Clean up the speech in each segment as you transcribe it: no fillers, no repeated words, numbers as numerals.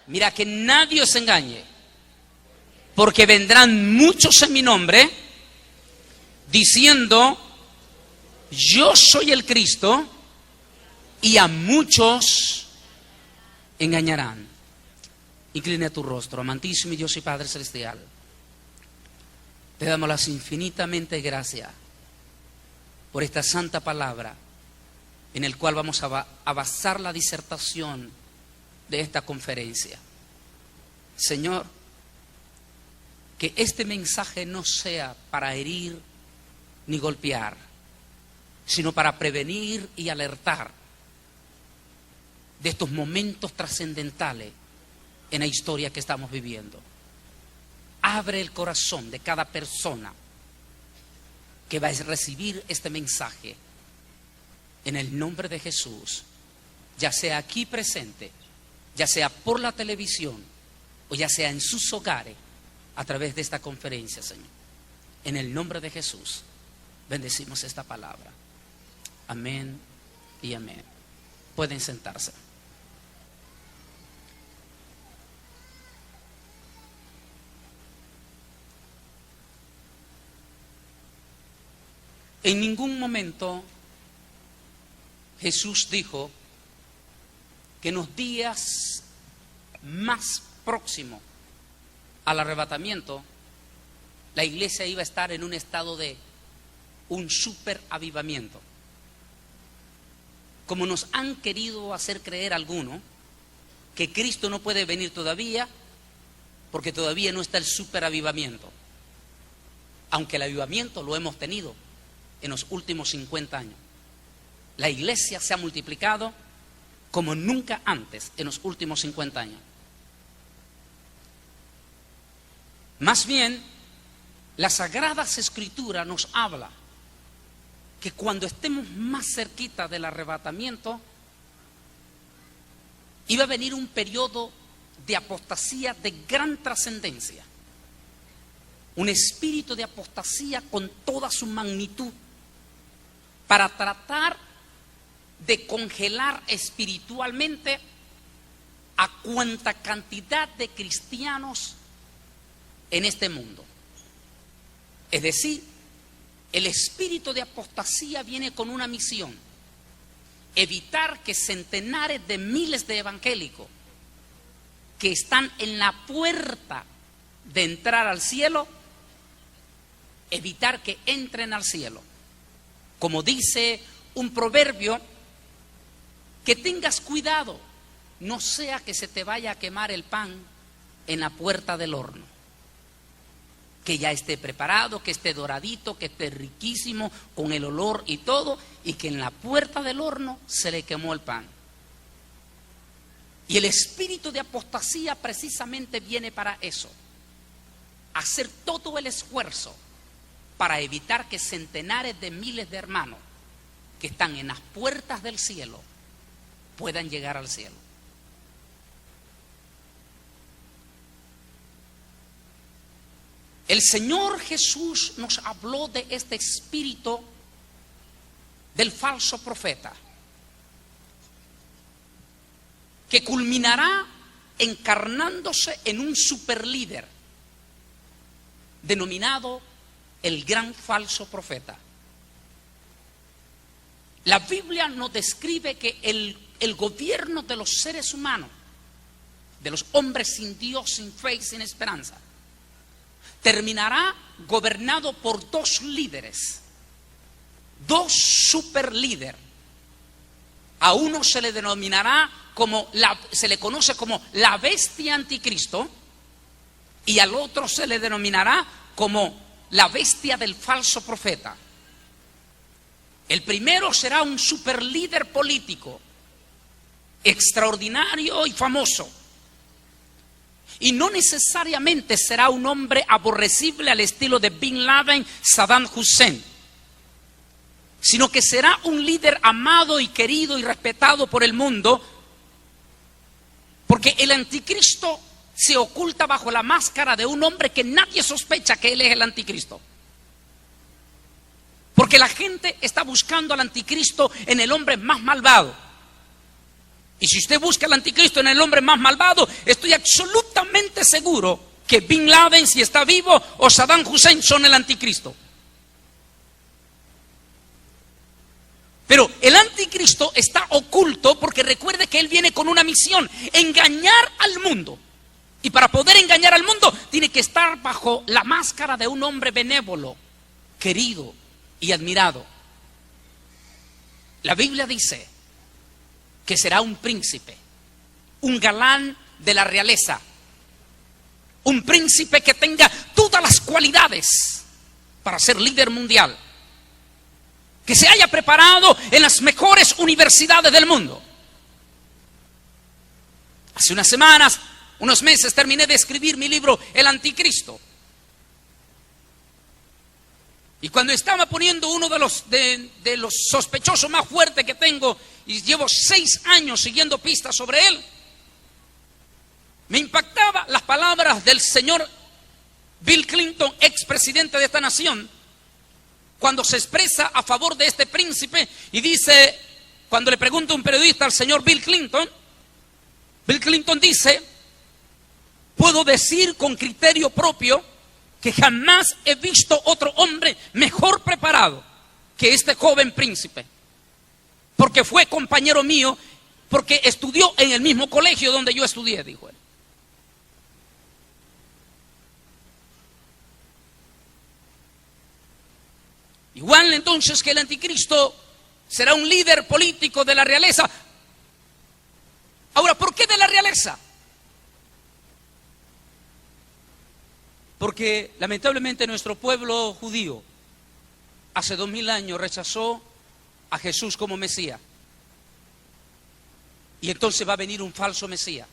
Mira, que nadie os engañe, porque vendrán muchos en mi nombre diciendo: yo soy el Cristo, y a muchos engañarán. Inclina tu rostro. Amantísimo Dios y Padre Celestial, te damos las infinitamente gracias por esta santa palabra en el cual vamos a basar la disertación de esta conferencia. Señor, que este mensaje no sea para herir ni golpear, sino para prevenir y alertar de estos momentos trascendentales en la historia que estamos viviendo. Abre el corazón de cada persona que va a recibir este mensaje en el nombre de Jesús, ya sea aquí presente, ya sea por la televisión o ya sea en sus hogares a través de esta conferencia, Señor. En el nombre de Jesús bendecimos esta palabra. Amén y amén. Pueden sentarse. En ningún momento Jesús dijo que en los días más próximos al arrebatamiento la iglesia iba a estar en un estado de un superavivamiento, como nos han querido hacer creer algunos, que Cristo no puede venir todavía porque todavía no está el superavivamiento, aunque el avivamiento lo hemos tenido en los últimos 50 años. La iglesia se ha multiplicado como nunca antes en los últimos 50 años. Más bien, las Sagradas Escrituras nos habla que cuando estemos más cerquita del arrebatamiento, iba a venir un periodo de apostasía de gran trascendencia. Un espíritu de apostasía con toda su magnitud, para tratar de congelar espiritualmente a cuanta cantidad de cristianos en este mundo. Es decir, el espíritu de apostasía viene con una misión: evitar que centenares de miles de evangélicos que están en la puerta de entrar al cielo, evitar que entren al cielo. Como dice un proverbio, que tengas cuidado, no sea que se te vaya a quemar el pan en la puerta del horno. Que ya esté preparado, que esté doradito, que esté riquísimo, con el olor y todo, y que en la puerta del horno se le quemó el pan. Y el espíritu de apostasía precisamente viene para eso: hacer todo el esfuerzo para evitar que centenares de miles de hermanos que están en las puertas del cielo puedan llegar al cielo. El Señor Jesús nos habló de este espíritu del falso profeta, que culminará encarnándose en un superlíder denominado el gran falso profeta. La Biblia nos describe que el gobierno de los seres humanos, de los hombres sin Dios, sin fe y sin esperanza, terminará gobernado por dos líderes, dos superlíderes. A uno se le denominará se le conoce como la bestia anticristo, y al otro se le denominará como la bestia del falso profeta. El primero será un superlíder político extraordinario y famoso, y no necesariamente será un hombre aborrecible al estilo de Bin Laden, Saddam Hussein, sino que será un líder amado y querido y respetado por el mundo, porque el anticristo se oculta bajo la máscara de un hombre que nadie sospecha que él es el anticristo. Porque la gente está buscando al anticristo en el hombre más malvado. Y si usted busca al anticristo en el hombre más malvado, estoy absolutamente seguro que Bin Laden, si está vivo, o Saddam Hussein son el anticristo. Pero el anticristo está oculto porque recuerde que él viene con una misión: engañar al mundo. Y para poder engañar al mundo tiene que estar bajo la máscara de un hombre benévolo, querido y admirado. La Biblia dice que será un príncipe, un galán de la realeza, un príncipe que tenga todas las cualidades para ser líder mundial, que se haya preparado en las mejores universidades del mundo. Hace unas semanas, unos meses, terminé de escribir mi libro El Anticristo. Y cuando estaba poniendo uno de los sospechosos más fuertes que tengo, y llevo 6 años siguiendo pistas sobre él, me impactaba las palabras del señor Bill Clinton, expresidente de esta nación, cuando se expresa a favor de este príncipe y dice, cuando le pregunta un periodista al señor Bill Clinton dice: puedo decir con criterio propio que jamás he visto otro hombre mejor preparado que este joven príncipe, porque fue compañero mío, porque estudió en el mismo colegio donde yo estudié, dijo él. Igual entonces que el anticristo será un líder político de la realeza. Ahora, ¿por qué de la realeza? Porque lamentablemente nuestro pueblo judío hace 2000 años rechazó a Jesús como Mesías. Y entonces va a venir un falso Mesías.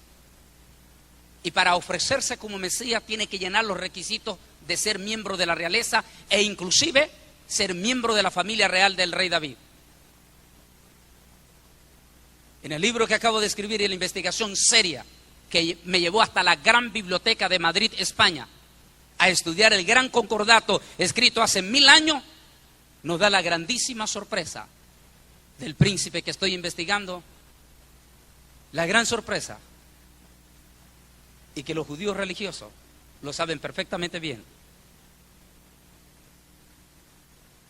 Y para ofrecerse como Mesías tiene que llenar los requisitos de ser miembro de la realeza e inclusive ser miembro de la familia real del rey David. En el libro que acabo de escribir y en la investigación seria que me llevó hasta la gran biblioteca de Madrid, España, a estudiar el gran concordato escrito hace 1000 años, nos da la grandísima sorpresa del príncipe que estoy investigando, la gran sorpresa, y que los judíos religiosos lo saben perfectamente bien,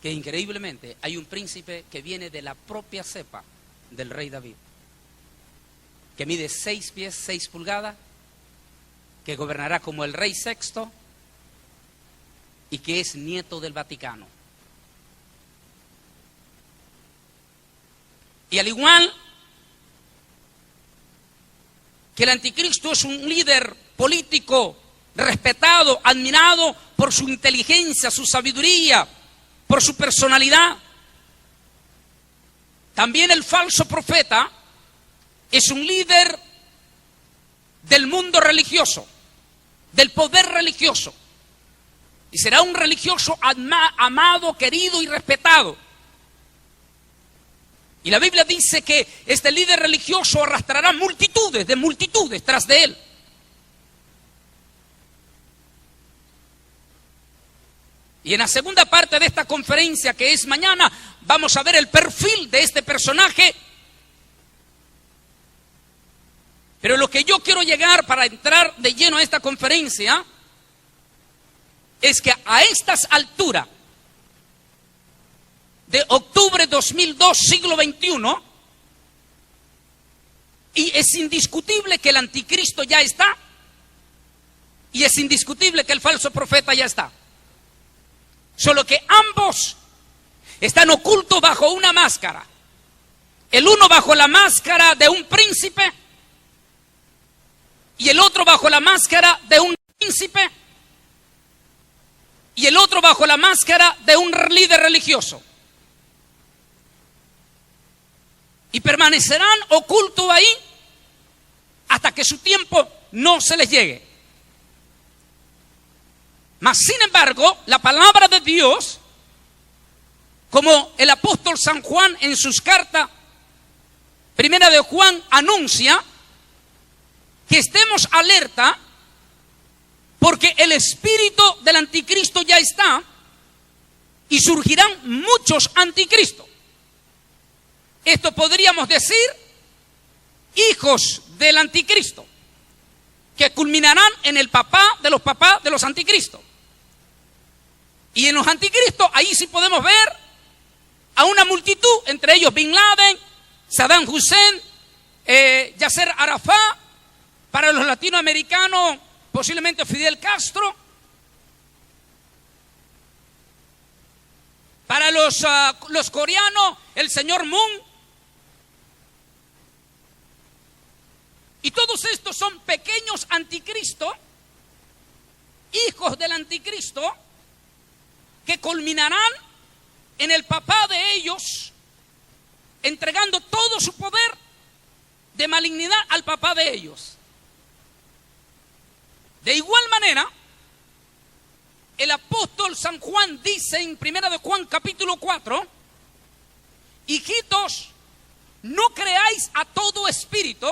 que increíblemente hay un príncipe que viene de la propia cepa del rey David, que mide 6 pies 6 pulgadas, que gobernará como el rey Sexto y que es nieto del Vaticano. Y al igual que el anticristo es un líder político respetado, admirado por su inteligencia, su sabiduría, por su personalidad, también el falso profeta es un líder del mundo religioso, del poder religioso, y será un religioso amado, querido y respetado. Y la Biblia dice que este líder religioso arrastrará multitudes de multitudes tras de él. Y en la segunda parte de esta conferencia, que es mañana, vamos a ver el perfil de este personaje. Pero lo que yo quiero llegar para entrar de lleno a esta conferencia es que a estas alturas de octubre 2002, siglo XXI, y es indiscutible que el anticristo ya está, y es indiscutible que el falso profeta ya está. Solo que ambos están ocultos bajo una máscara. El uno bajo la máscara de un príncipe y el otro bajo la máscara de un príncipe y el otro bajo la máscara de un líder religioso. Y permanecerán ocultos ahí hasta que su tiempo no se les llegue. Mas, sin embargo, la palabra de Dios, como el apóstol San Juan en sus cartas, primera de Juan, anuncia que estemos alerta porque el espíritu del anticristo ya está y surgirán muchos anticristos. Esto podríamos decir hijos del anticristo, que culminarán en el papá de los anticristos. Y en los anticristos, ahí sí podemos ver a una multitud, entre ellos Bin Laden, Saddam Hussein, Yasser Arafat, para los latinoamericanos posiblemente Fidel Castro, para los coreanos el señor Moon. Y todos estos son pequeños anticristos, hijos del anticristo, que culminarán en el papá de ellos, entregando todo su poder de malignidad al papá de ellos. De igual manera, el apóstol San Juan dice en 1 de Juan capítulo 4, hijitos, no creáis a todo espíritu,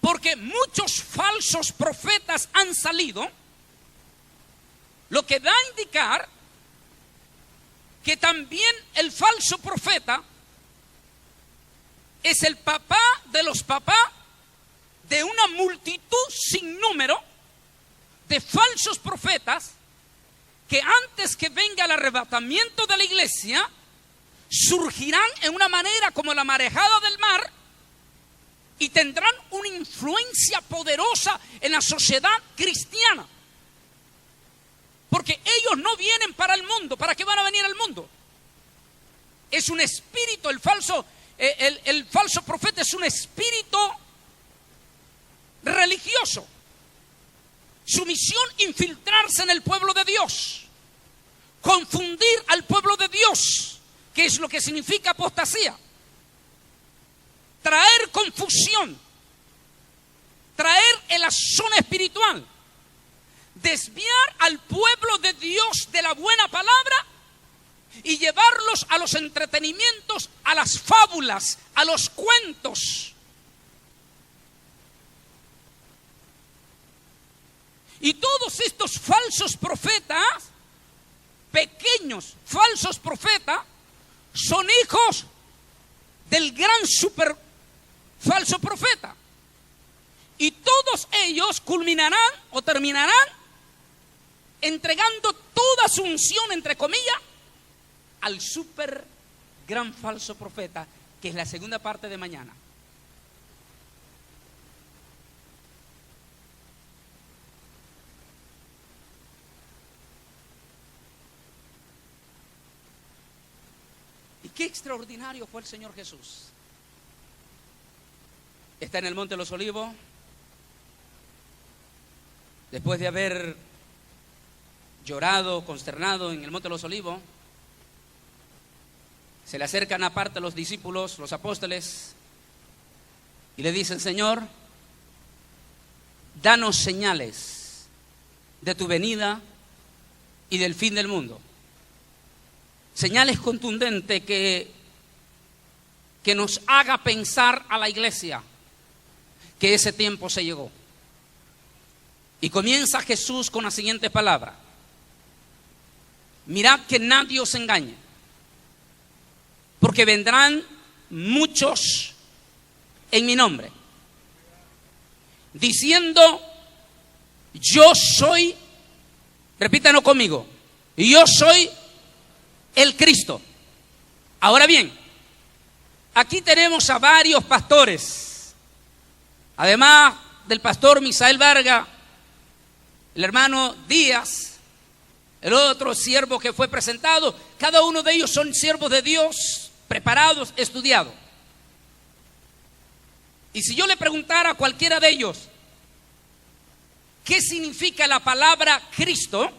porque muchos falsos profetas han salido, lo que da a indicar que también el falso profeta es el papá de los papás de una multitud sin número de falsos profetas que antes que venga el arrebatamiento de la iglesia surgirán en una manera como la marejada del mar y tendrán una influencia poderosa en la sociedad cristiana. Porque ellos no vienen para el mundo. ¿Para qué van a venir al mundo? Es un espíritu, el falso profeta es un espíritu religioso. Su misión, infiltrarse en el pueblo de Dios, confundir al pueblo de Dios, que es lo que significa apostasía, traer confusión, traer el asón espiritual, desviar al pueblo de Dios de la buena palabra y llevarlos a los entretenimientos, a las fábulas, a los cuentos. Y todos estos falsos profetas, pequeños falsos profetas, son hijos del gran super falso profeta. Y todos ellos culminarán o terminarán entregando toda su unción, entre comillas, al super gran falso profeta, que es la segunda parte de mañana. Y qué extraordinario fue el Señor Jesús. Está en el Monte de los Olivos, después de haber llorado, consternado en el Monte de los Olivos, se le acercan aparte los discípulos, los apóstoles, y le dicen: Señor, danos señales de tu venida y del fin del mundo. Señales contundentes que nos haga pensar a la iglesia que ese tiempo se llegó. Y comienza Jesús con la siguiente palabra: mirad que nadie os engañe, porque vendrán muchos en mi nombre, diciendo: yo soy, repítanlo conmigo, yo soy el Cristo. Ahora bien, aquí tenemos a varios pastores, además del pastor Misael Vargas, el hermano Díaz, el otro siervo que fue presentado. Cada uno de ellos son siervos de Dios, preparados, estudiados. Y si yo le preguntara a cualquiera de ellos qué significa la palabra Cristo,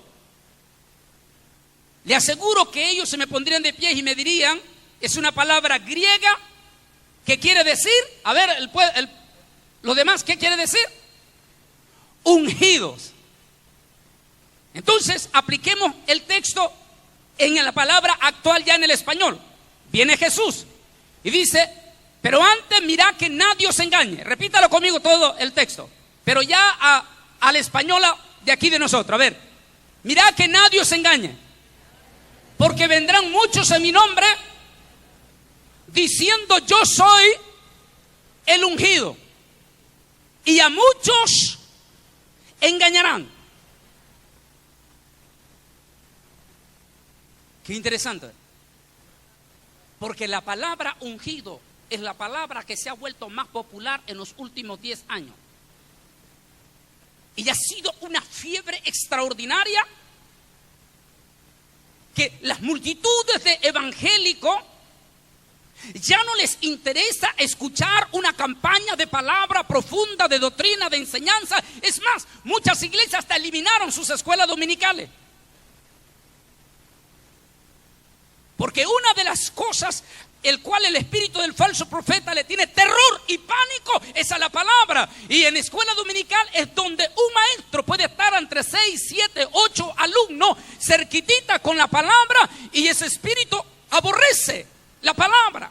le aseguro que ellos se me pondrían de pie y me dirían: es una palabra griega que quiere decir, a ver, lo demás, ¿qué quiere decir? Ungidos. Entonces, apliquemos el texto en la palabra actual ya en el español. Viene Jesús y dice: pero antes mirad que nadie os engañe. Repítalo conmigo todo el texto, pero ya al español de aquí de nosotros. A ver, mirad que nadie os engañe, porque vendrán muchos en mi nombre diciendo: yo soy el ungido, y a muchos engañarán. Qué interesante. Porque la palabra ungido es la palabra que se ha vuelto más popular en los últimos 10 años. Y ha sido una fiebre extraordinaria que las multitudes de evangélicos ya no les interesa escuchar una campaña de palabra profunda, de doctrina, de enseñanza. Es más, muchas iglesias hasta eliminaron sus escuelas dominicales. Porque una de las cosas el cual el espíritu del falso profeta le tiene terror y pánico es a la palabra. Y en escuela dominical es donde un maestro puede estar entre 6, 7, 8 alumnos cerquitita con la palabra, y ese espíritu aborrece la palabra.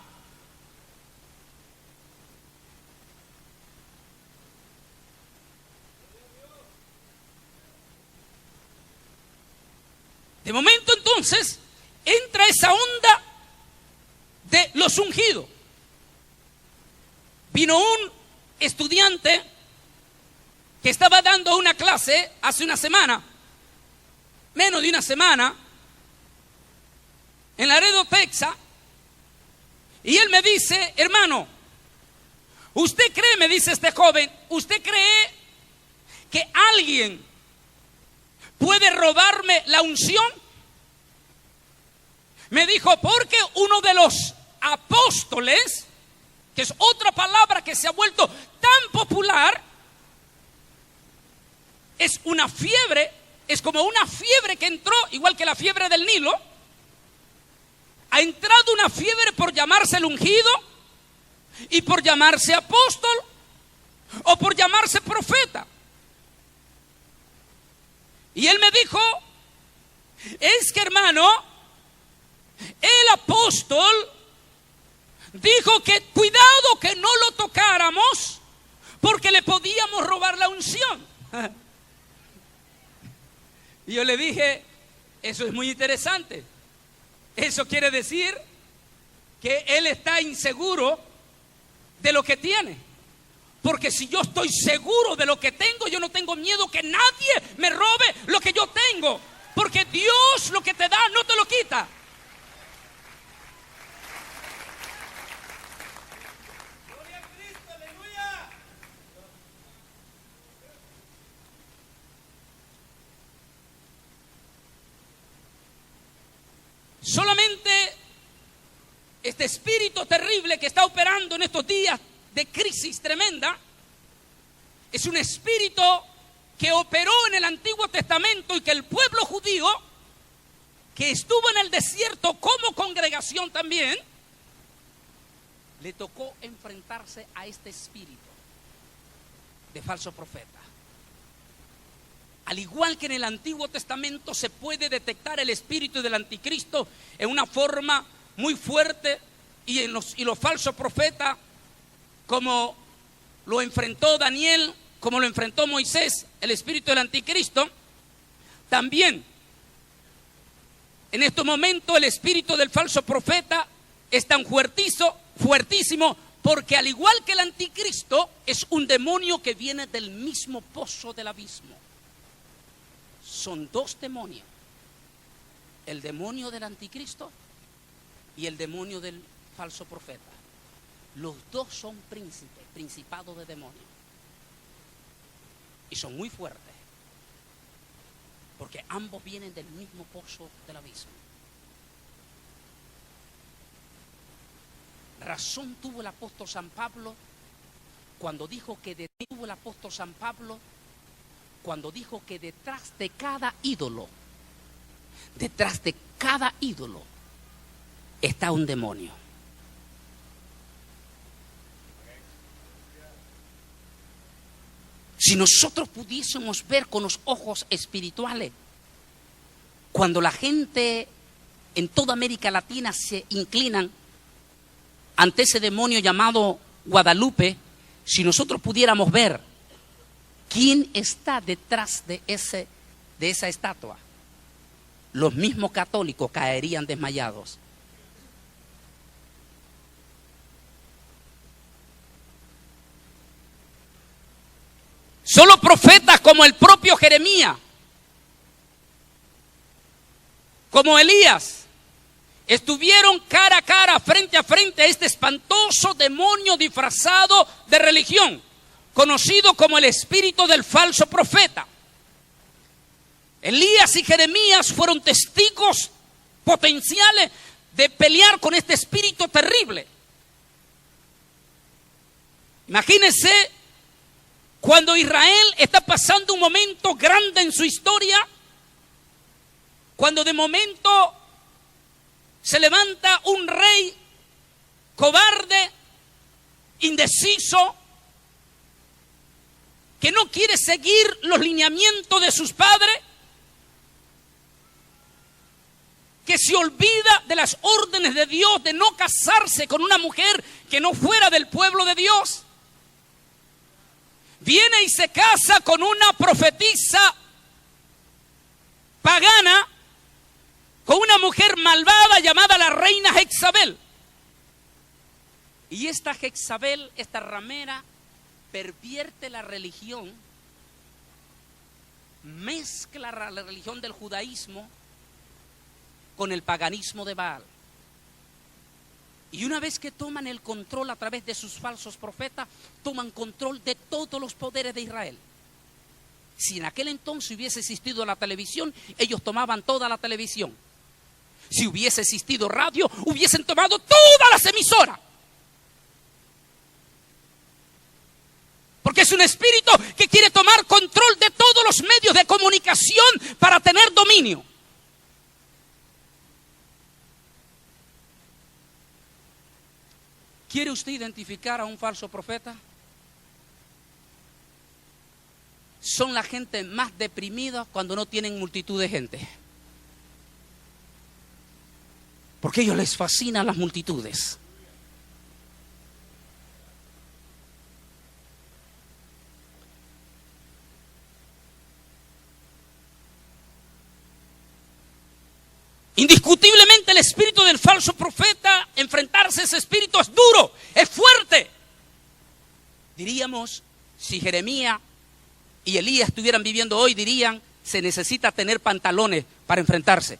De momento entonces entra esa onda de los ungidos. Vino un estudiante que estaba dando una clase hace una semana, menos de una semana, en Laredo, Texas, y él me dice: hermano, ¿usted cree, me dice este joven, usted cree que alguien puede robarme la unción? Me dijo, porque uno de los apóstoles, que es otra palabra que se ha vuelto tan popular, es una fiebre, es como una fiebre que entró, igual que la fiebre del Nilo. Ha entrado una fiebre por llamarse el ungido, y por llamarse apóstol, o por llamarse profeta. Y él me dijo, es que hermano, el apóstol dijo que cuidado que no lo tocáramos porque le podíamos robar la unción. Y yo le dije, eso es muy interesante. Eso quiere decir que él está inseguro de lo que tiene. Porque si yo estoy seguro de lo que tengo, yo no tengo miedo que nadie me robe lo que yo tengo. Porque Dios lo que te da no te lo quita. Solamente este espíritu terrible que está operando en estos días de crisis tremenda es un espíritu que operó en el Antiguo Testamento, y que el pueblo judío, que estuvo en el desierto como congregación también, le tocó enfrentarse a este espíritu de falso profeta. Al igual que en el Antiguo Testamento se puede detectar el espíritu del anticristo en una forma muy fuerte, y los falsos profetas, como lo enfrentó Daniel, como lo enfrentó Moisés, el espíritu del anticristo, también en estos momentos el espíritu del falso profeta es tan fuertísimo, porque al igual que el anticristo es un demonio que viene del mismo pozo del abismo. Son dos demonios: el demonio del anticristo y el demonio del falso profeta. Los dos son principados de demonios, y son muy fuertes, porque ambos vienen del mismo pozo del abismo. Razón tuvo el apóstol San Pablo cuando dijo que detrás de cada ídolo está un demonio. Si nosotros pudiésemos ver con los ojos espirituales, cuando la gente en toda América Latina se inclinan ante ese demonio llamado Guadalupe, si nosotros pudiéramos ver quién está detrás de esa estatua, los mismos católicos caerían desmayados. Solo profetas como el propio Jeremías, como Elías, estuvieron cara a cara, frente a frente a este espantoso demonio disfrazado de religión, conocido como el espíritu del falso profeta. Elías y Jeremías fueron testigos potenciales de pelear con este espíritu terrible. Imagínense cuando Israel está pasando un momento grande en su historia, cuando de momento se levanta un rey cobarde, indeciso, que no quiere seguir los lineamientos de sus padres, que se olvida de las órdenes de Dios de no casarse con una mujer que no fuera del pueblo de Dios. Viene y se casa con una profetisa pagana, con una mujer malvada llamada la reina Jezabel. Y esta Jezabel, esta ramera, pervierte la religión, mezcla la religión del judaísmo con el paganismo de Baal. Y una vez que toman el control a través de sus falsos profetas, toman control de todos los poderes de Israel. Si en aquel entonces hubiese existido la televisión, ellos tomaban toda la televisión. Si hubiese existido radio, hubiesen tomado todas las emisoras. Porque es un espíritu que quiere tomar control de todos los medios de comunicación para tener dominio. ¿Quiere usted identificar a un falso profeta? Son la gente más deprimida cuando no tienen multitud de gente. Porque a ellos les fascinan las multitudes. Indiscutiblemente el espíritu del falso profeta, enfrentarse a ese espíritu es duro, es fuerte. Diríamos, si Jeremías y Elías estuvieran viviendo hoy, dirían, se necesita tener pantalones para enfrentarse.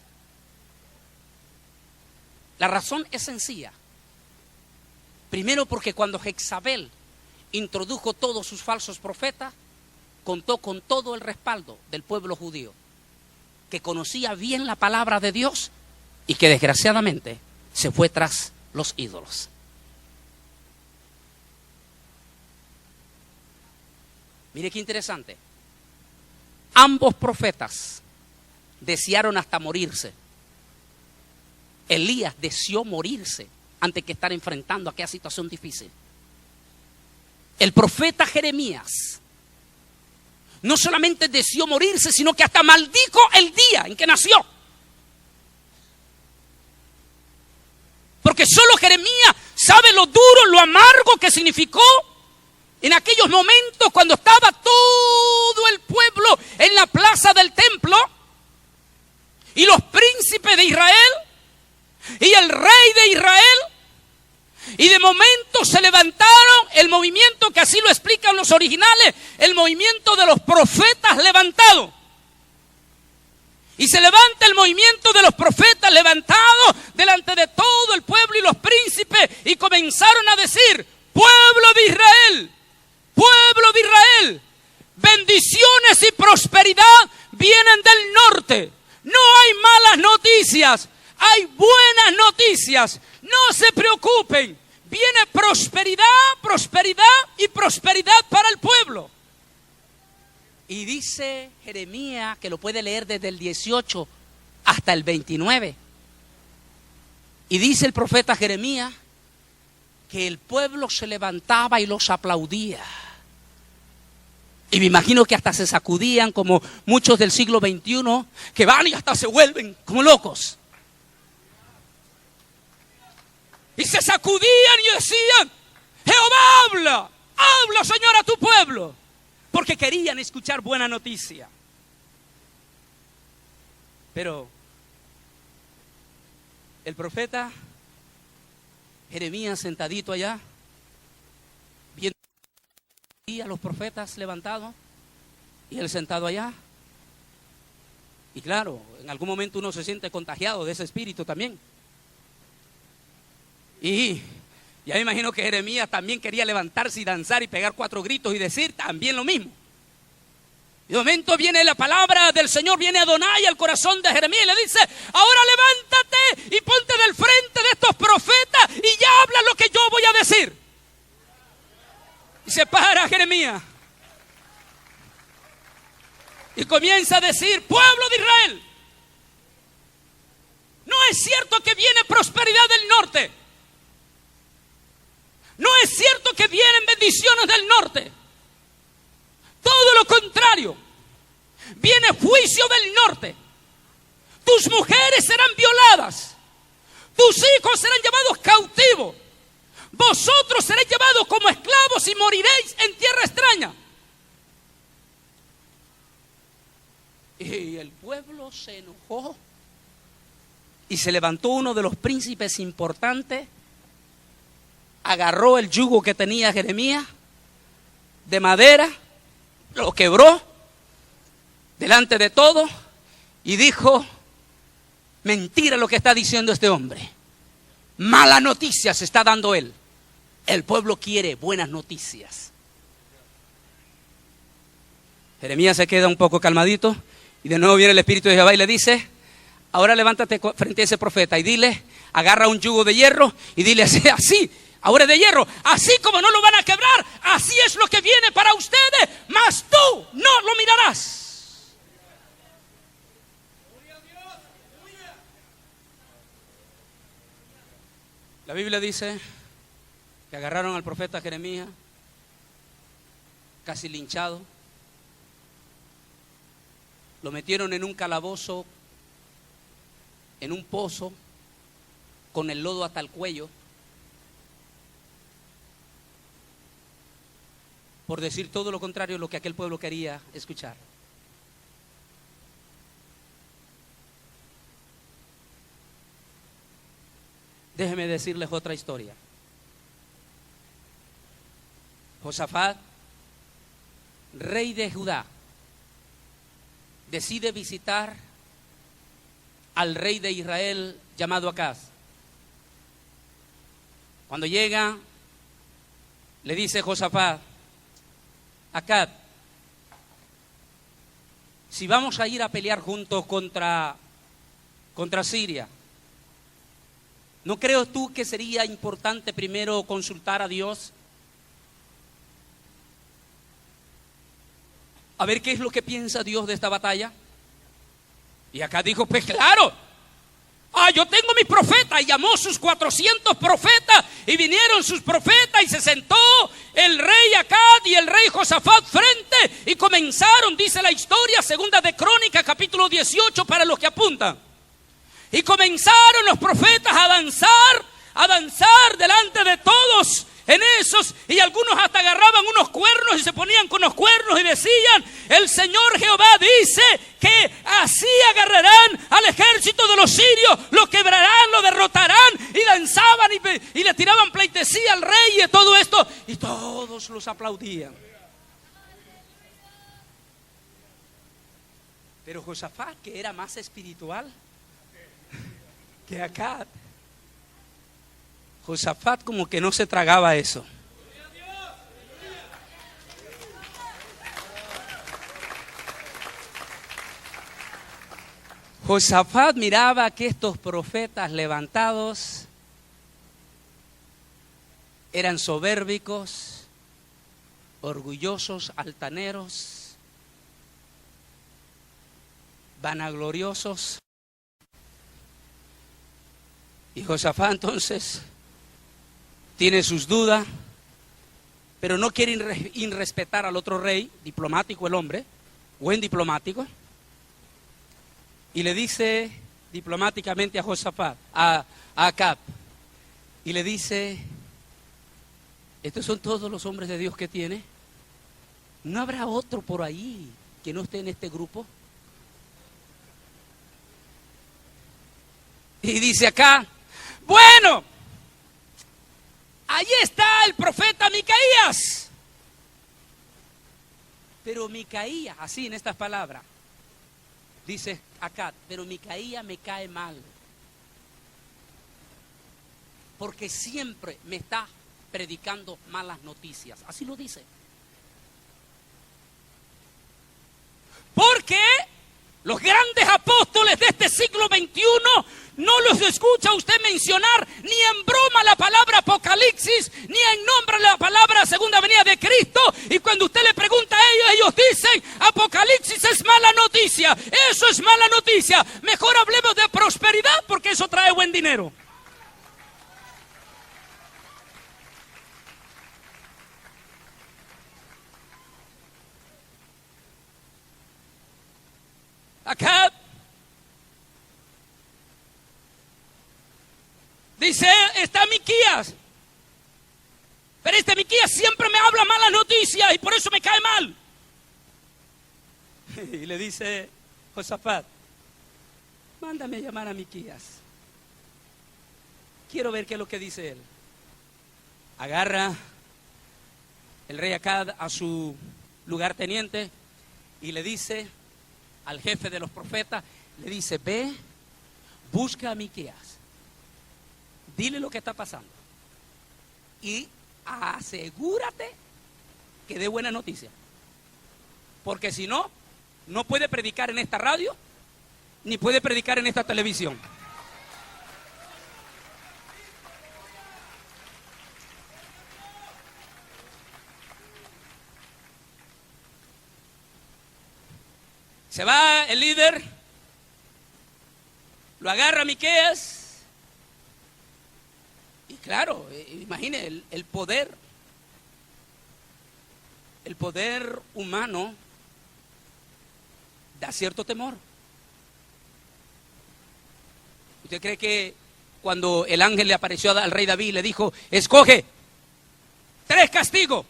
La razón es sencilla. Primero porque cuando Jezabel introdujo todos sus falsos profetas, contó con todo el respaldo del pueblo judío, que conocía bien la palabra de Dios y que desgraciadamente se fue tras los ídolos. Mire qué interesante. Ambos profetas desearon hasta morirse. Elías deseó morirse antes que estar enfrentando aquella situación difícil. El profeta Jeremías no solamente deseó morirse, sino que hasta maldijo el día en que nació. Porque solo Jeremías sabe lo duro, lo amargo que significó en aquellos momentos cuando estaba todo el pueblo en la plaza del templo y los príncipes de Israel y el rey de Israel. Y de momento se levantaron el movimiento que así lo explican los originales, el movimiento de los profetas levantados. Y se levanta el movimiento de los profetas levantados delante de todo el pueblo y los príncipes y comenzaron a decir: pueblo de Israel, bendiciones y prosperidad vienen del norte. No hay malas noticias, hay buenas noticias. No se preocupen, viene prosperidad, prosperidad y prosperidad para el pueblo. Y dice Jeremías, que lo puede leer desde el 18 hasta el 29. Y dice el profeta Jeremías que el pueblo se levantaba y los aplaudía. Y me imagino que hasta se sacudían como muchos del siglo XXI, que van y hasta se vuelven como locos. Y se sacudían y decían: Jehová habla Señor a tu pueblo. Porque querían escuchar buena noticia. Pero el profeta Jeremías sentadito allá, viendo a los profetas levantados, Y él sentado allá. Y claro, en algún momento uno se siente contagiado de ese espíritu también. Y ya me imagino que Jeremías también quería levantarse y danzar y pegar 4 gritos y decir también lo mismo. Y de momento viene la palabra del Señor, viene Adonai al corazón de Jeremías y le dice: ahora levántate y ponte del frente de estos profetas y ya habla lo que yo voy a decir. Y se para Jeremías y comienza a decir: pueblo de Israel, no es cierto que viene prosperidad del norte. No es cierto que vienen bendiciones del norte. Todo lo contrario, viene juicio del norte. Tus mujeres serán violadas, tus hijos serán llevados cautivos, vosotros seréis llevados como esclavos y moriréis en tierra extraña. Y el pueblo se enojó y se levantó uno de los príncipes importantes, agarró el yugo que tenía Jeremías de madera, lo quebró delante de todos y dijo: mentira lo que está diciendo este hombre, mala noticia se está dando él. El pueblo quiere buenas noticias. Jeremías se queda un poco calmadito y de nuevo viene el espíritu de Jehová y le dice: ahora levántate frente a ese profeta y dile, agarra un yugo de hierro y dile así, ahora de hierro, así como no lo van a quebrar, así es lo que viene para ustedes, mas tú no lo mirarás. La Biblia dice que agarraron al profeta Jeremías, casi linchado, lo metieron en un calabozo, en un pozo, con el lodo hasta el cuello, por decir todo lo contrario a lo que aquel pueblo quería escuchar. Déjenme decirles otra historia. Josafat, rey de Judá, decide visitar al rey de Israel llamado Acaz. Cuando llega, le dice Josafat: Acaz, si vamos a ir a pelear juntos contra Siria, ¿no creo tú que sería importante primero consultar a Dios? A ver qué es lo que piensa Dios de esta batalla. Y acá dijo: pues claro, yo tengo mis profetas. Y llamó sus 400 profetas y vinieron sus profetas y se sentó el rey Acaz y el rey Josafat frente y comenzaron, dice la historia, segunda de Crónicas capítulo 18 para los que apuntan. Y comenzaron los profetas a danzar delante de todos en esos, y algunos hasta agarraban unos cuernos y se ponían con los cuernos y decían: el Señor Jehová dice que así agarrarán al ejército de los sirios, lo quebrarán, lo derrotarán, y danzaban y le tiraban pleitesía al rey y todo esto, y todos los aplaudían. Pero Josafat, que era más espiritual que Acaz, Josafat como que no se tragaba eso. Josafat miraba que estos profetas levantados eran soberbicos, orgullosos, altaneros, vanagloriosos. Y Josafat entonces tiene sus dudas, pero no quiere irrespetar al otro rey, diplomático el hombre, buen diplomático, y le dice diplomáticamente a Josafat, a Acaz, y le dice: estos son todos los hombres de Dios que tiene, ¿no habrá otro por ahí que no esté en este grupo? Y dice acá: bueno, ahí está el profeta Micaías. Pero Micaía, así en estas palabras, dice acá, pero Micaía me cae mal. Porque siempre me está predicando malas noticias. Así lo dice. Porque los grandes apóstoles de este siglo XXI no los escucha usted mencionar ni en broma la palabra Apocalipsis, ni en nombre la palabra Segunda Venida de Cristo. Y cuando usted le pregunta a ellos, ellos dicen, Apocalipsis es mala noticia, eso es mala noticia. Mejor hablemos de prosperidad porque eso trae buen dinero. Acá dice, está Miquías. Pero este Miquías siempre me habla malas noticias y por eso me cae mal. Y le dice Josafat, mándame a llamar a Miquías. Quiero ver qué es lo que dice él. Agarra el rey Acab a su lugarteniente y le dice al jefe de los profetas, le dice, ve, busca a Miquías, dile lo que está pasando y asegúrate que dé buena noticia, porque si no, no puede predicar en esta radio ni puede predicar en esta televisión. Se va el líder, lo agarra a Miqueas y claro, imagine el poder humano da cierto temor. ¿Usted cree que cuando el ángel le apareció al rey David le dijo, escoge 3 castigos?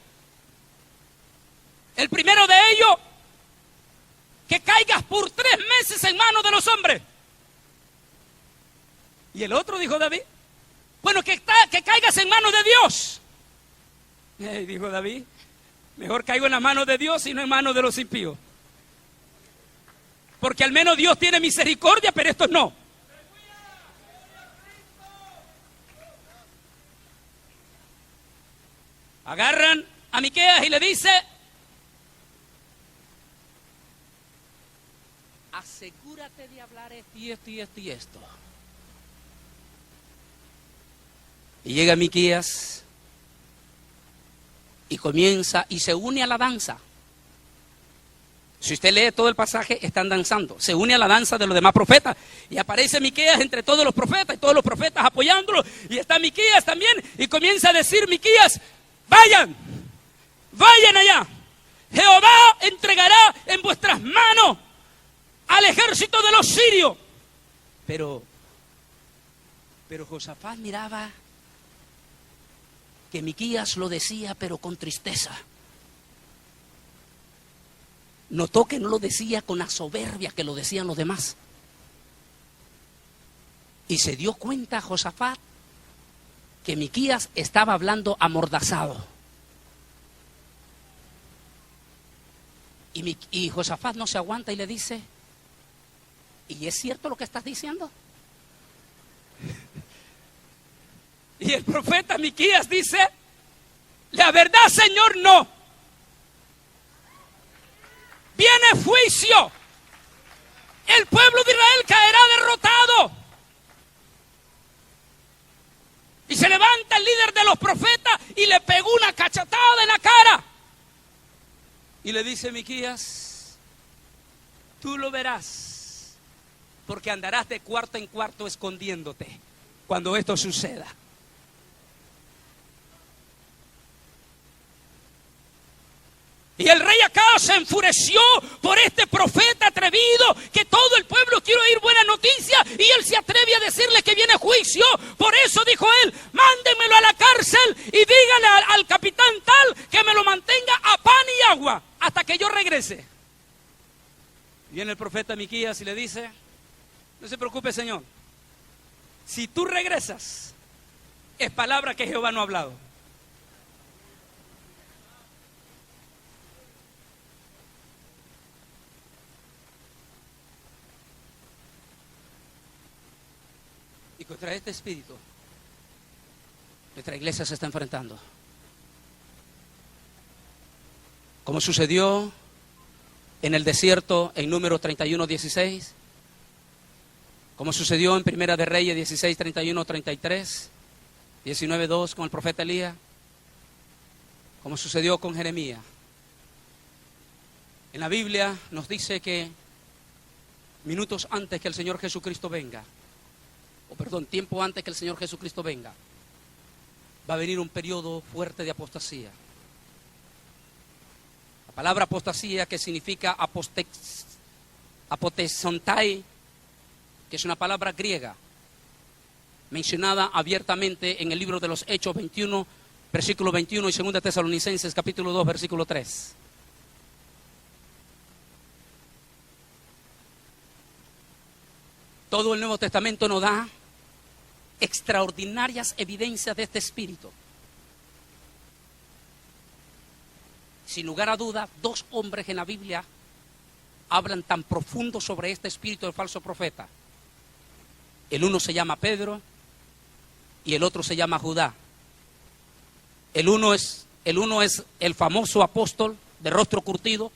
El primero de ellos, que caigas por 3 meses en manos de los hombres. Y el otro, dijo David, bueno, que caigas en manos de Dios. Dijo David, mejor caigo en las manos de Dios y no en manos de los impíos. Porque al menos Dios tiene misericordia, pero estos no. Agarran a Miqueas y le dice, asegúrate de hablar esto y esto y esto y esto. Y llega Miqueas y comienza y se une a la danza. Si usted lee todo el pasaje, están danzando. Se une a la danza de los demás profetas. Y aparece Miqueas entre todos los profetas y todos los profetas apoyándolo. Y está Miqueas también y comienza a decir Miqueas, vayan allá. Jehová entregará en vuestras manos al ejército de los sirios. Pero Josafat miraba que Miqueas lo decía, pero con tristeza. Notó que no lo decía con la soberbia que lo decían los demás. Y se dio cuenta Josafat que Miqueas estaba hablando amordazado. Y Josafat no se aguanta y le dice, ¿y es cierto lo que estás diciendo? Y el profeta Miqueas dice, la verdad, Señor, no. Viene juicio. El pueblo de Israel caerá derrotado. Y se levanta el líder de los profetas y le pegó una cachetada en la cara. Y le dice Miqueas, tú lo verás, porque andarás de cuarto en cuarto escondiéndote cuando esto suceda. Y el rey Acab se enfureció por este profeta atrevido, que todo el pueblo quiere oír buena noticia, y él se atreve a decirle que viene juicio. Por eso dijo él, mándenmelo a la cárcel y díganle al capitán tal que me lo mantenga a pan y agua hasta que yo regrese. Viene el profeta Miqueas y le dice, no se preocupe, Señor, si tú regresas, es palabra que Jehová no ha hablado. Y contra este espíritu nuestra iglesia se está enfrentando. Como sucedió en el desierto en Números 31:16, como sucedió en Primera de Reyes 16:31-33, 19:2 con el profeta Elías, como sucedió con Jeremías. En la Biblia nos dice que minutos antes que el Señor Jesucristo venga, tiempo antes que el Señor Jesucristo venga, va a venir un periodo fuerte de apostasía. La palabra apostasía, que significa apotesontai, que es una palabra griega, mencionada abiertamente en el libro de los Hechos 21, versículo 21 y 2 Tesalonicenses, capítulo 2, versículo 3. Todo el Nuevo Testamento nos da extraordinarias evidencias de este espíritu. Sin lugar a duda, 2 hombres en la Biblia hablan tan profundo sobre este espíritu del falso profeta. El uno se llama Pedro y el otro se llama Judá. El uno es el famoso apóstol de rostro curtido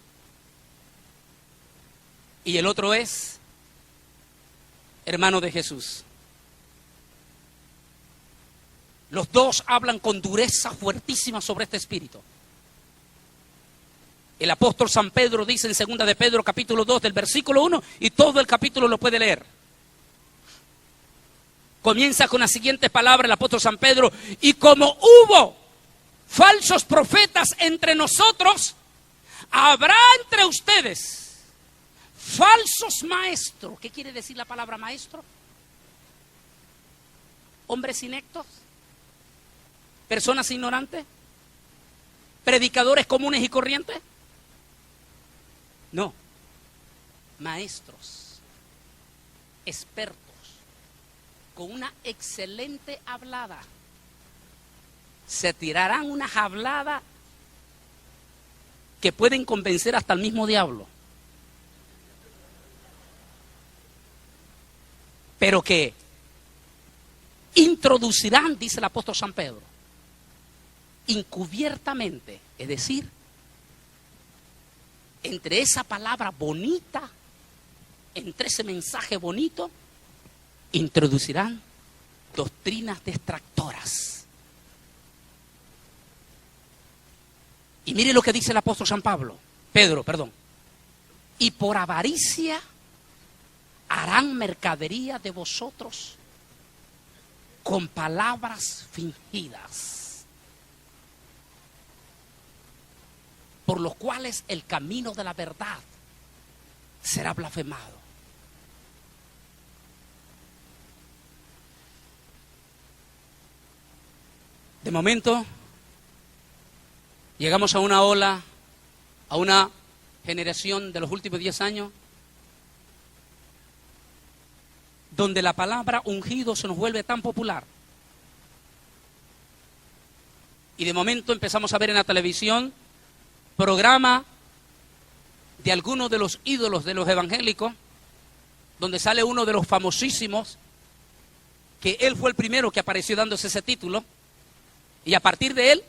y el otro es hermano de Jesús. Los dos hablan con dureza fuertísima sobre este espíritu. El apóstol San Pedro dice en 2 de Pedro capítulo 2 del versículo 1, y todo el capítulo lo puede leer. Comienza con las siguientes palabras el apóstol San Pedro: y como hubo falsos profetas entre nosotros, habrá entre ustedes falsos maestros. ¿Qué quiere decir la palabra maestro? Hombres ineptos, personas ignorantes, predicadores comunes y corrientes. No, maestros, expertos, con una excelente hablada. Se tirarán unas habladas que pueden convencer hasta el mismo diablo. Pero que introducirán, dice el apóstol San Pedro, encubiertamente, es decir, entre esa palabra bonita, entre ese mensaje bonito, introducirán doctrinas distractoras. Y mire lo que dice el apóstol San Pedro, y por avaricia harán mercadería de vosotros con palabras fingidas, por los cuales el camino de la verdad será blasfemado. De momento, llegamos a una ola, a una generación de los últimos 10 años, donde la palabra ungido se nos vuelve tan popular. Y de momento empezamos a ver en la televisión programa de algunos de los ídolos de los evangélicos, donde sale uno de los famosísimos, que él fue el primero que apareció dándose ese título, y a partir de él,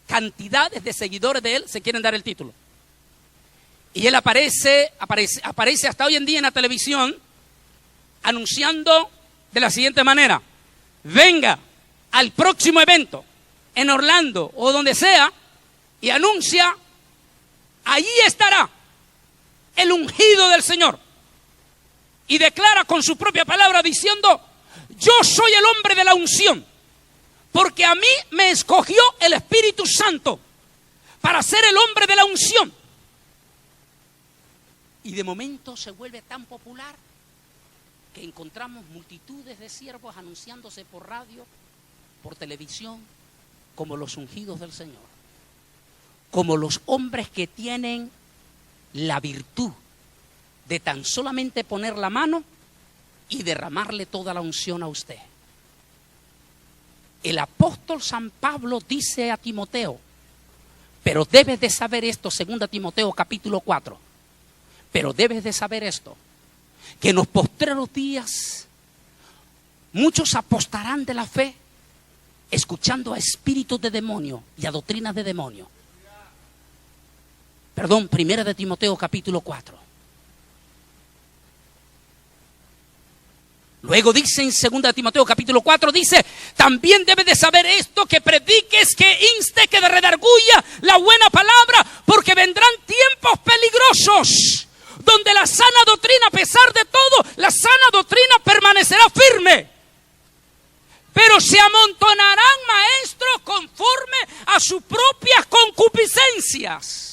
cantidades de seguidores de él se quieren dar el título. Y él aparece hasta hoy en día en la televisión, anunciando de la siguiente manera: venga al próximo evento en Orlando o donde sea y anuncia, allí estará el ungido del Señor. Y declara con su propia palabra diciendo: yo soy el hombre de la unción, porque a mí me escogió el Espíritu Santo para ser el hombre de la unción. Y de momento se vuelve tan popular que encontramos multitudes de siervos anunciándose por radio, por televisión, como los ungidos del Señor, como los hombres que tienen la virtud de tan solamente poner la mano y derramarle toda la unción a usted. El apóstol San Pablo dice a Timoteo, pero debes de saber esto, 2 Timoteo capítulo 4, Pero debes de saber esto, que en los postreros días muchos apostarán de la fe, escuchando a espíritus de demonio y a doctrinas de demonio. Perdón, 1 de Timoteo capítulo 4. Luego dice en 2 de Timoteo capítulo 4, dice, también debes de saber esto, que prediques, que inste, que redarguya la buena palabra, porque vendrán tiempos peligrosos, donde la sana doctrina, a pesar de todo, la sana doctrina permanecerá firme. Pero se amontonarán maestros conforme a sus propias concupiscencias,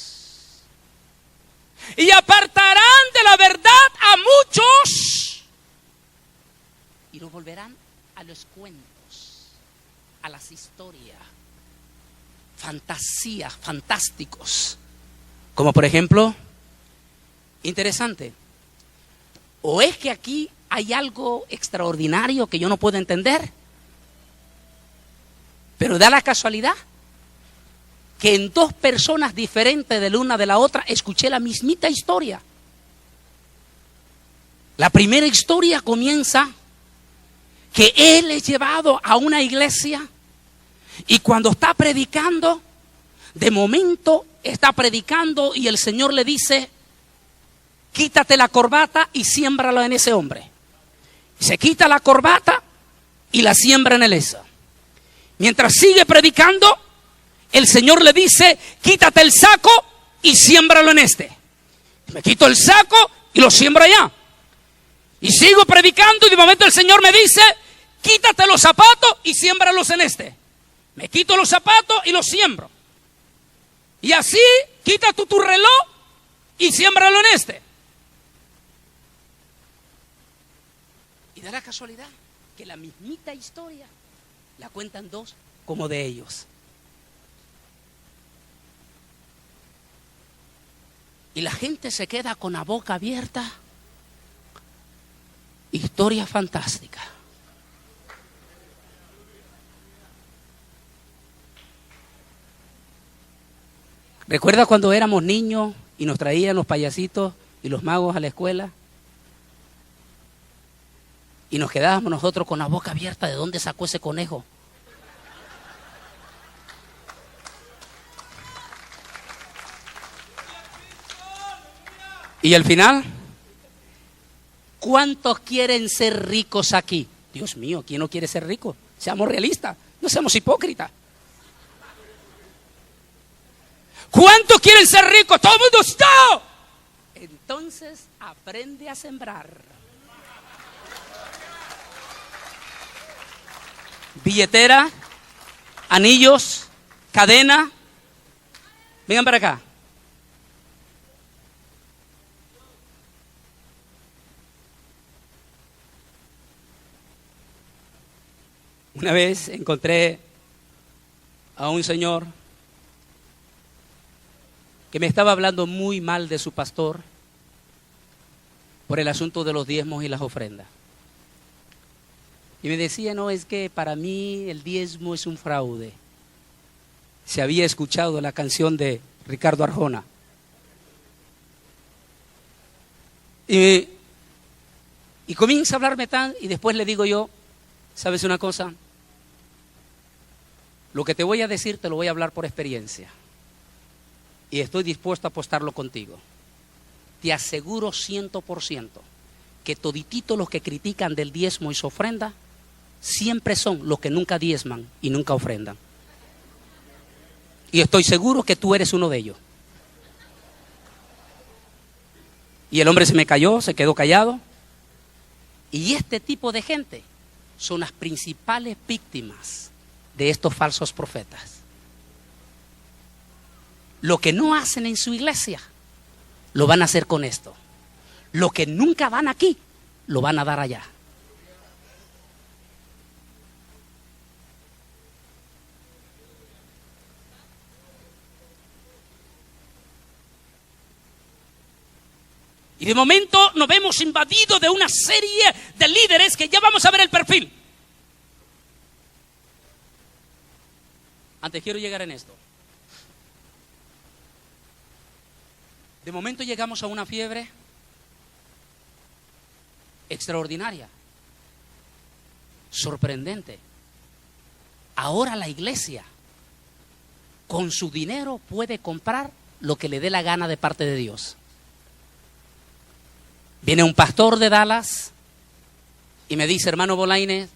y apartarán de la verdad a muchos, y nos volverán a los cuentos, a las historias, fantasías, fantásticos. Como por ejemplo, interesante, o es que aquí hay algo extraordinario que yo no puedo entender, pero da la casualidad que en dos personas diferentes de la una de la otra escuché la mismita historia. La primera historia comienza que él es llevado a una iglesia y cuando está predicando, de momento está predicando y el Señor le dice, quítate la corbata y siémbralo en ese hombre. Se quita la corbata y la siembra en el esa. Mientras sigue predicando, el Señor le dice, quítate el saco y siémbralo en este. Me quito el saco y lo siembro allá. Y sigo predicando y de momento el Señor me dice, quítate los zapatos y siémbralos en este. Me quito los zapatos y los siembro. Y así, quita tu reloj y siémbralo en este. Y da la casualidad que la mismita historia la cuentan dos como de ellos. Y la gente se queda con la boca abierta. Historia fantástica. ¿Recuerda cuando éramos niños y nos traían los payasitos y los magos a la escuela? Y nos quedábamos nosotros con la boca abierta, ¿de dónde sacó ese conejo? Y al final, ¿cuántos quieren ser ricos aquí? Dios mío, ¿quién no quiere ser rico? Seamos realistas, no seamos hipócritas. ¿Cuántos quieren ser ricos? Todo el mundo está. Entonces aprende a sembrar. Billetera, anillos, cadena. Vengan para acá. Una vez encontré a un señor que me estaba hablando muy mal de su pastor por el asunto de los diezmos y las ofrendas. Y me decía, no, es que para mí el diezmo es un fraude. Se había escuchado la canción de Ricardo Arjona. Y comienza a hablarme y después le digo yo, ¿sabes una cosa? Lo que te voy a decir te lo voy a hablar por experiencia. Y estoy dispuesto a apostarlo contigo. Te aseguro 100% que todititos los que critican del diezmo y su ofrenda siempre son los que nunca diezman y nunca ofrendan. Y estoy seguro que tú eres uno de ellos. Y el hombre se me cayó, se quedó callado. Y este tipo de gente son las principales víctimas de estos falsos profetas. Lo que no hacen en su iglesia, lo van a hacer con esto. Lo que nunca dan aquí, lo van a dar allá. Y de momento nos vemos invadidos de una serie de líderes que ya vamos a ver el perfil. Antes quiero llegar en esto. De momento llegamos a una fiebre extraordinaria, sorprendente. Ahora la iglesia con su dinero puede comprar lo que le dé la gana de parte de Dios. Viene un pastor de Dallas y me dice: hermano Bolañes,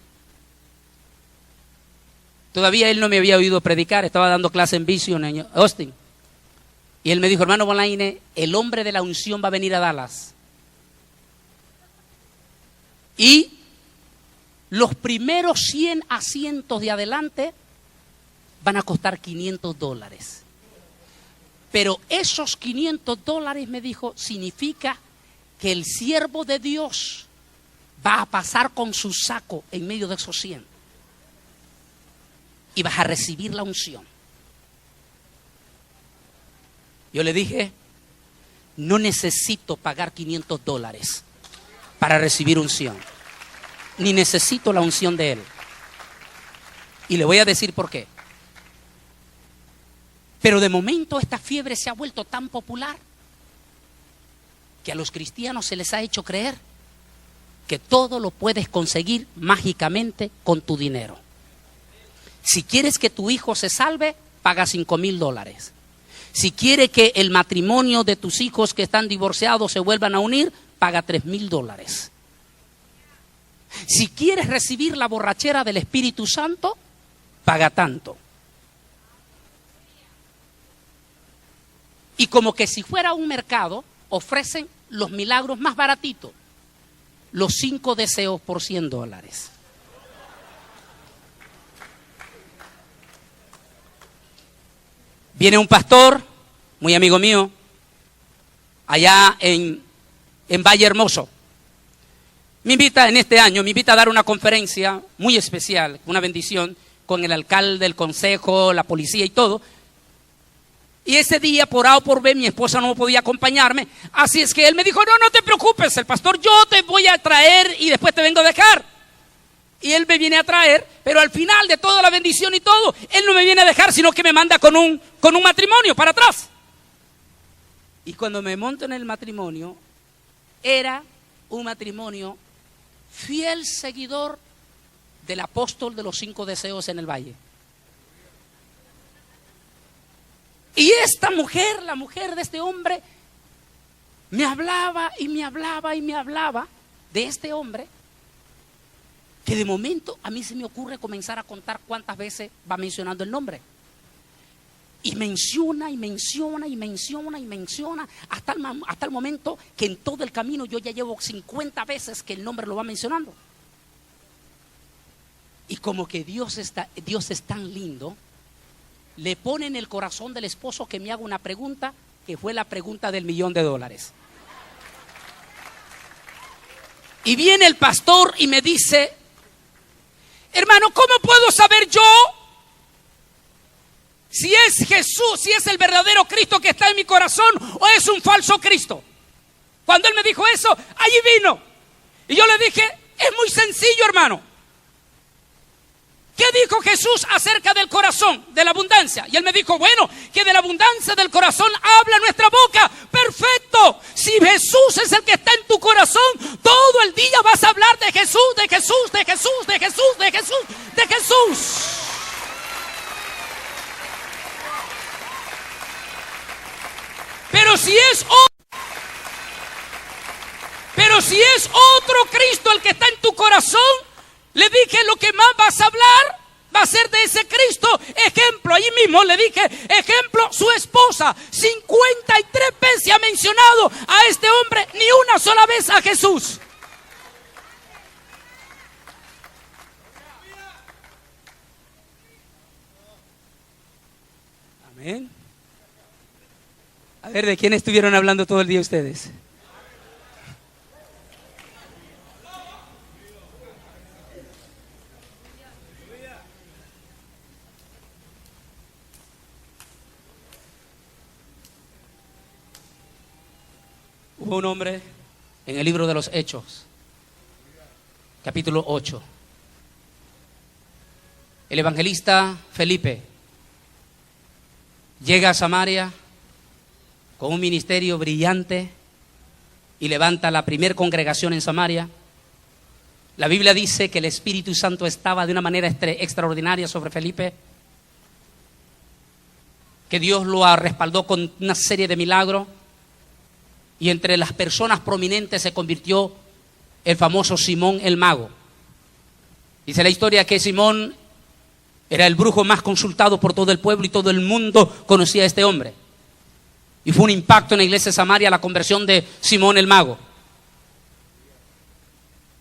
todavía él no me había oído predicar, estaba dando clase en Vision en Austin. Y él me dijo: hermano Bolañes, el hombre de la unción va a venir a Dallas. Y los primeros 100 asientos de adelante van a costar $500. Pero esos $500, me dijo, significa que el siervo de Dios va a pasar con su saco en medio de esos 100. Y vas a recibir la unción. Yo le dije: no necesito pagar $500 para recibir unción. Ni necesito la unción de Él. Y le voy a decir por qué. Pero de momento esta fiebre se ha vuelto tan popular que a los cristianos se les ha hecho creer que todo lo puedes conseguir mágicamente con tu dinero. Si quieres que tu hijo se salve, paga $5,000. Si quieres que el matrimonio de tus hijos que están divorciados se vuelvan a unir, paga $3,000. Si quieres recibir la borrachera del Espíritu Santo, paga tanto. Y como que si fuera un mercado, ofrecen los milagros más baratitos. Los 5 deseos por $100. Viene un pastor, muy amigo mío, allá en Valle Hermoso. Me invita en este año, me invita a dar una conferencia muy especial, una bendición, con el alcalde, el consejo, la policía y todo. Y ese día, por A o por B, mi esposa no podía acompañarme. Así es que él me dijo: no te preocupes, el pastor, yo te voy a traer y después te vengo a dejar. Y él me viene a traer, pero al final de toda la bendición y todo, él no me viene a dejar, sino que me manda con un matrimonio para atrás. Y cuando me monto en el matrimonio, era un matrimonio fiel seguidor del apóstol de los 5 deseos en el valle. Y esta mujer, la mujer de este hombre, me hablaba y me hablaba y me hablaba de este hombre, que de momento a mí se me ocurre comenzar a contar cuántas veces va mencionando el nombre. Y menciona y menciona y menciona y menciona hasta el momento que en todo el camino yo ya llevo 50 veces que el nombre lo va mencionando. Y como que Dios es tan lindo, le pone en el corazón del esposo que me haga una pregunta, que fue la pregunta del $1,000,000. Y viene el pastor y me dice: hermano, ¿cómo puedo saber yo si es Jesús, si es el verdadero Cristo que está en mi corazón o es un falso Cristo? Cuando él me dijo eso, allí vino. Y yo le dije: es muy sencillo, hermano. ¿Qué dijo Jesús acerca del corazón, de la abundancia? Y él me dijo: bueno, que de la abundancia del corazón habla nuestra boca. Perfecto. Si Jesús es el que está en tu corazón, todo el día vas a hablar de Jesús, de Jesús, de Jesús, de Jesús, de Jesús, de Jesús. Pero si es otro Cristo el que está en tu corazón, le dije: lo que más vas a hablar va a ser de ese Cristo. Ejemplo, ahí mismo le dije: ejemplo, su esposa 53 veces ha mencionado a este hombre, ni una sola vez a Jesús. Amén. A ver, ¿de quién estuvieron hablando todo el día ustedes? Hubo un hombre en el libro de los Hechos, capítulo 8. El evangelista Felipe llega a Samaria con un ministerio brillante y levanta la primer congregación en Samaria. La Biblia dice que el Espíritu Santo estaba de una manera extraordinaria sobre Felipe, que Dios lo respaldó con una serie de milagros, y entre las personas prominentes se convirtió el famoso Simón el Mago. Dice la historia que Simón era el brujo más consultado por todo el pueblo y todo el mundo conocía a este hombre. Y fue un impacto en la iglesia de Samaria la conversión de Simón el Mago.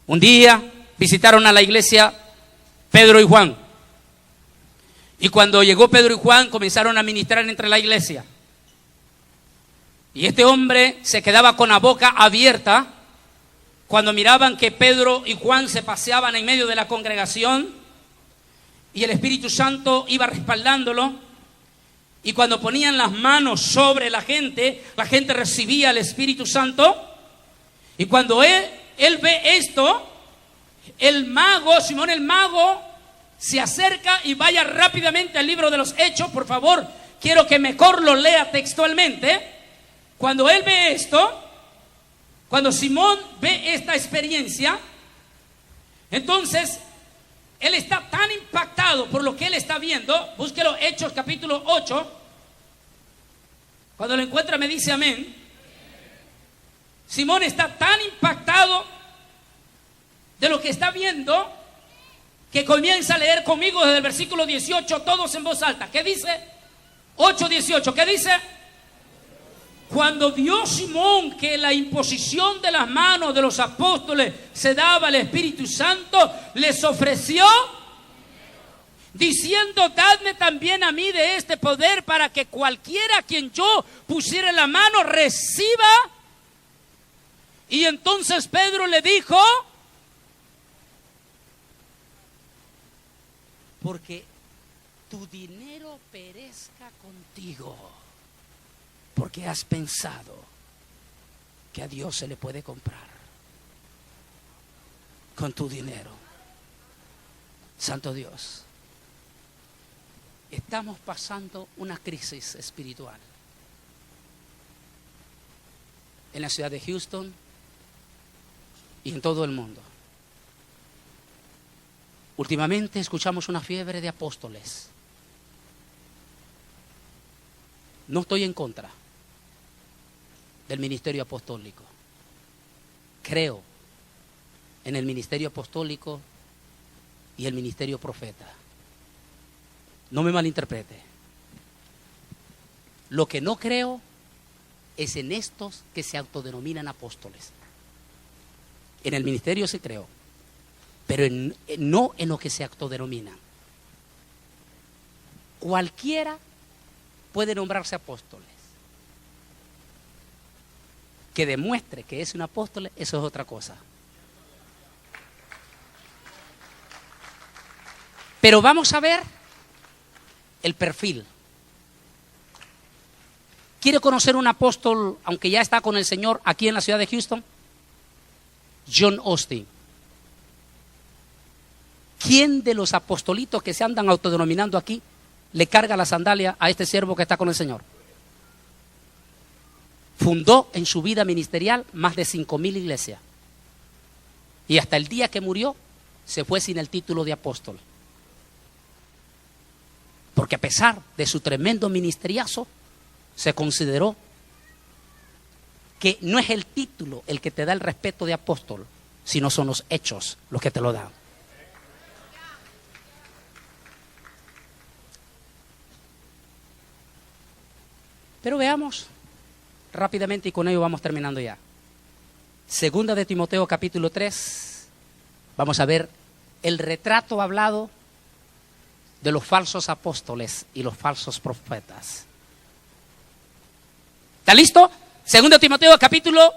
Un día visitaron a la iglesia Pedro y Juan. Y cuando llegó Pedro y Juan comenzaron a ministrar entre la iglesia. Y este hombre se quedaba con la boca abierta cuando miraban que Pedro y Juan se paseaban en medio de la congregación y el Espíritu Santo iba respaldándolo. Y cuando ponían las manos sobre la gente recibía el Espíritu Santo. Y cuando él ve esto, el mago, Simón el Mago, se acerca y vaya rápidamente al libro de los Hechos. Por favor, quiero que mejor lo lea textualmente. Cuando él ve esto, cuando Simón ve esta experiencia, entonces él está tan impactado por lo que él está viendo. Búsquelo, Hechos capítulo 8. Cuando lo encuentra me dice amén. Simón está tan impactado de lo que está viendo que comienza a leer conmigo desde el versículo 18, todos en voz alta. ¿Qué dice? 8:18. ¿Qué dice? Cuando vio Simón que la imposición de las manos de los apóstoles se daba al Espíritu Santo, les ofreció diciendo: dadme también a mí de este poder, para que cualquiera a quien yo pusiera la mano reciba. Y entonces Pedro le dijo: porque tu dinero perezca contigo, porque has pensado que a Dios se le puede comprar con tu dinero. Santo Dios, estamos pasando una crisis espiritual en la ciudad de Houston y en todo el mundo. Últimamente escuchamos una fiebre de apóstoles. No estoy en contra del ministerio apostólico. Creo en el ministerio apostólico y el ministerio profeta. No me malinterprete. Lo que no creo es en estos que se autodenominan apóstoles. En el ministerio sí creo, pero no en lo que se autodenominan. Cualquiera puede nombrarse apóstoles. Que demuestre que es un apóstol, eso es otra cosa. Pero vamos a ver el perfil. ¿Quiere conocer un apóstol, aunque ya está con el Señor aquí en la ciudad de Houston? John Austin. ¿Quién de los apostolitos que se andan autodenominando aquí le carga la sandalia a este siervo que está con el Señor? Fundó en su vida ministerial más de 5,000 iglesias. Y hasta el día que murió, se fue sin el título de apóstol. Porque a pesar de su tremendo ministeriazo, se consideró que no es el título el que te da el respeto de apóstol, sino son los hechos los que te lo dan. Pero veamos rápidamente, y con ello vamos terminando ya. Segunda de Timoteo capítulo 3. Vamos a ver el retrato hablado de los falsos apóstoles y los falsos profetas. ¿Está listo? Segunda de Timoteo capítulo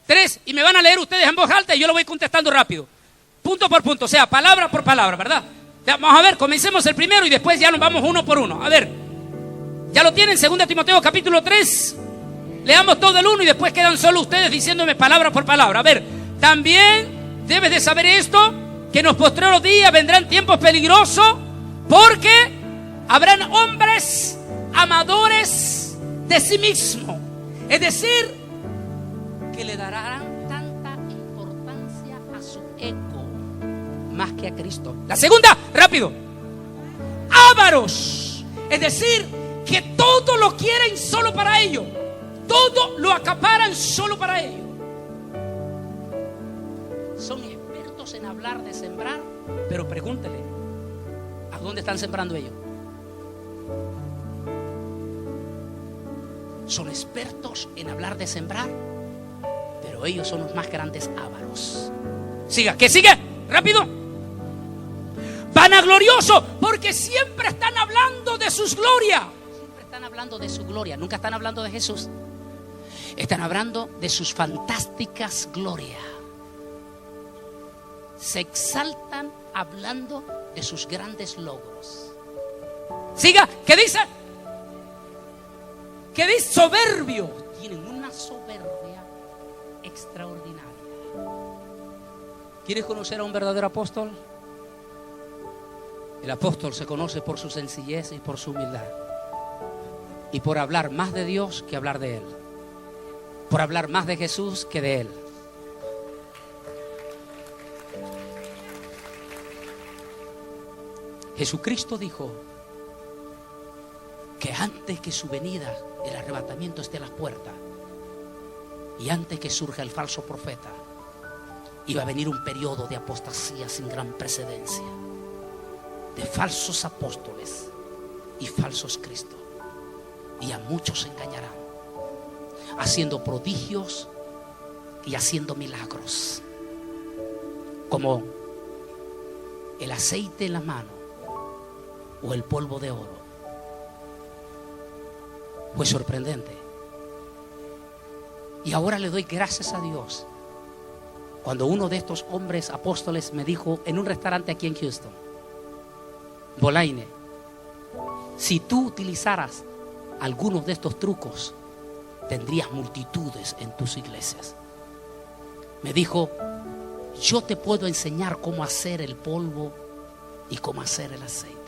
3. Y me van a leer ustedes en voz alta y yo lo voy contestando rápido. Punto por punto, o sea, palabra por palabra, ¿verdad? Vamos a ver, comencemos el primero y después ya nos vamos uno por uno. A ver, ¿ya lo tienen? Segunda de Timoteo capítulo 3. Leamos todo el 1 y después quedan solo ustedes diciéndome palabra por palabra. A ver, también debes de saber esto, que en los postreros días vendrán tiempos peligrosos, porque habrán hombres amadores de sí mismos. Es decir, que le darán tanta importancia a su ego más que a Cristo. La segunda, rápido. Ávaros, es decir, que todo lo quieren solo para ellos, todo lo acaparan solo para ellos. Son expertos en hablar de sembrar, pero pregúntele, ¿a dónde están sembrando ellos? Son expertos en hablar de sembrar, pero ellos son los más grandes ávaros. Siga, que sigue, rápido. Vanaglorioso, porque siempre están hablando de sus glorias. Siempre están hablando de su gloria, nunca están hablando de Jesús. Están hablando de sus fantásticas glorias. Se exaltan hablando de sus grandes logros. Siga, ¿qué dice? ¿Qué dice? Soberbio. Tienen una soberbia extraordinaria. ¿Quieres conocer a un verdadero apóstol? El apóstol se conoce por su sencillez y por su humildad. Y por hablar más de Dios que hablar de Él. Por hablar más de Jesús que de Él. Jesucristo dijo que antes que su venida, el arrebatamiento esté a las puertas, y antes que surja el falso profeta, iba a venir un periodo de apostasía sin gran precedencia, de falsos apóstoles y falsos Cristos, y a muchos engañarán, haciendo prodigios y haciendo milagros, como el aceite en la mano o el polvo de oro. Fue sorprendente. Y ahora le doy gracias a Dios cuando uno de estos hombres apóstoles me dijo en un restaurante aquí en Houston: Bolaine, si tú utilizaras algunos de estos trucos, tendrías multitudes en tus iglesias. Me dijo: yo te puedo enseñar cómo hacer el polvo y cómo hacer el aceite.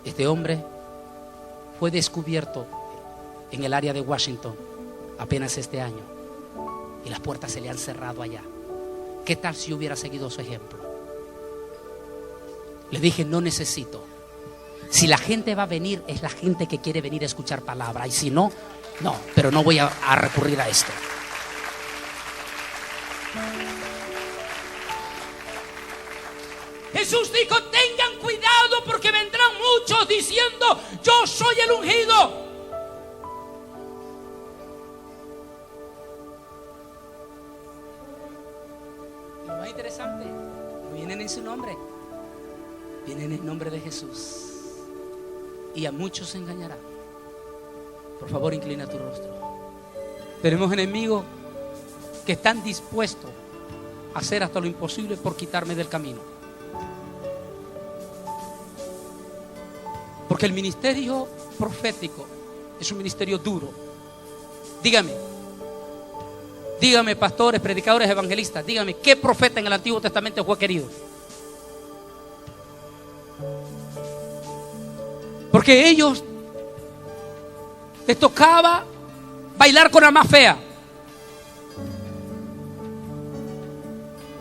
Este hombre fue descubierto en el área de Washington apenas este año, y las puertas se le han cerrado allá. ¿Qué tal si hubiera seguido su ejemplo? Le dije: no necesito. Si la gente va a venir, es la gente que quiere venir a escuchar palabra, y si no, no, pero no voy a recurrir a esto. Jesús dijo: tengan cuidado, porque vendrán muchos diciendo: yo soy el ungido. Y lo más interesante, no vienen en su nombre, vienen en el nombre de Jesús, y a muchos se engañarán. Por favor, inclina tu rostro. Tenemos enemigos que están dispuestos a hacer hasta lo imposible por quitarme del camino. Porque el ministerio profético es un ministerio duro. Dígame, pastores, predicadores, evangelistas, dígame, ¿qué profeta en el Antiguo Testamento fue querido? Porque ellos les tocaba bailar con la más fea.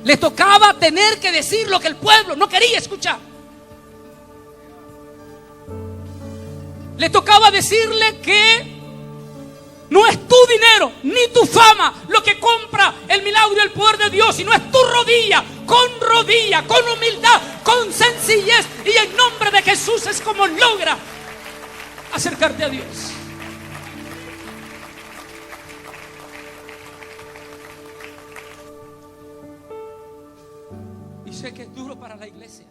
Les tocaba tener que decir lo que el pueblo no quería escuchar. Le tocaba decirle que no es tu dinero ni tu fama lo que compra el milagro y el poder de Dios, sino es tu rodilla, con humildad, con sencillez, y en nombre de Jesús es como logra acercarte a Dios. Y sé que es duro para la iglesia.